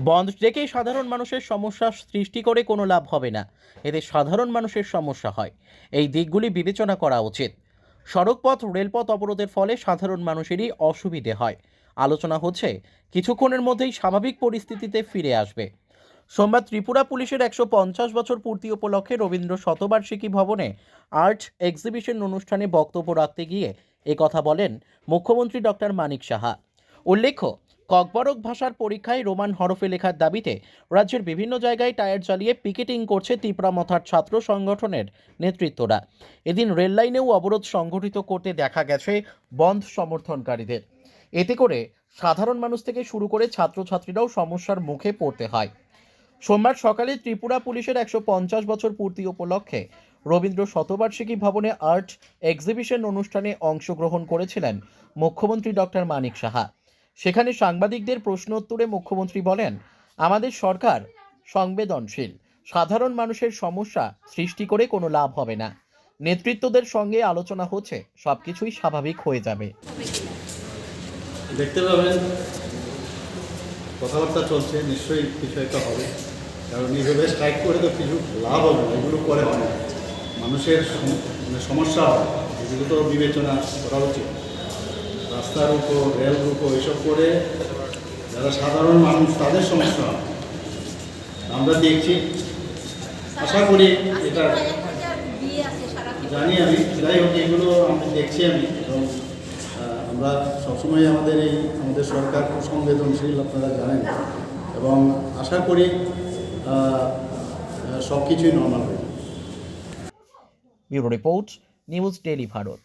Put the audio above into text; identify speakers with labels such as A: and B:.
A: বন্ধ ডেকে সাধারণ মানুষের সমস্যা সৃষ্টি করে কোনো লাভ হবে না, এতে সাধারণ মানুষের সমস্যা হয়। এই দিকগুলি বিবেচনা করা উচিত। সড়কপথ রেলপথ অবরোধের ফলে সাধারণ মানুষেরই অসুবিধে হয়। আলোচনা হচ্ছে কিছুক্ষণের মধ্যেই স্বাভাবিক পরিস্থিতিতে ফিরে আসবে। সোমবার ত্রিপুরা পুলিশের 150 বছর পূর্তি উপলক্ষে রবীন্দ্র শতবার্ষিকী ভবনে আর্ট এক্সিবিশন অনুষ্ঠানে বক্তব্য রাখতে গিয়ে কথা বলেন মুখ্যমন্ত্রী ডক্টর মানিক সাহা। উল্লেখ্য, ককবরক ভাষার পরীক্ষায় রোমান হরফে লেখার দাবিতে রাজ্যের বিভিন্ন জায়গায় টায়ার জ্বালিয়ে পিকেটিং করছে তিপ্রামথার ছাত্র সংগঠনের নেতৃত্বরা। এদিন রেল লাইনেও অবরোধ সংগঠিত করতে দেখা গেছে বন্ধ সমর্থনকারীদের। এতে করে সাধারণ মানুষ থেকে শুরু করে ছাত্রছাত্রীরাও সমস্যার মুখে পড়তে হয়। সোমবার সকালে ত্রিপুরা পুলিশের 150 বছর পূর্তি উপলক্ষে রবীন্দ্র শতবার্ষিকী ভবনে আর্ট এক্সিবিশন অনুষ্ঠানে অংশগ্রহণ করেছিলেন মুখ্যমন্ত্রী ডক্টর মানিক সাহা। সেখানে সাংবাদিকদের প্রশ্নোত্তরে মুখ্যমন্ত্রী বলেন, আমাদের সরকার সংবেদনশীল, সাধারণ মানুষের সমস্যা সৃষ্টি করে কোনো লাভ হবে না। নেতৃত্বদের সঙ্গে আলোচনা হচ্ছে, সবকিছুই স্বাভাবিক হয়ে যাবে।
B: দেখতে পাবেন কথাবার্তা চলছে, নিশ্চয়ই কিছু একটা হবে, কারণ এইভাবে স্ট্রাইক করে তো কিছু লাভ হবে না, এগুলো করে হয় না, মানুষের সমস্যা হয়, এগুলো তো বিবেচনা করা উচিত। রাস্তার উপর রেল উপর এসব করে যারা সাধারণ মানুষ তাদের সমস্যা হয় আমরা দেখছি। আশা করি এটা জানি আমি, যাই হোক এগুলো আমি দেখছি আমি, এবং আমরা সবসময় আমাদের সরকার খুব সংবেদনশীল, আপনারা জানেন, এবং আশা করি সব কিছুই নর্মাল হবে।
A: Bureau report, news daily Bharat.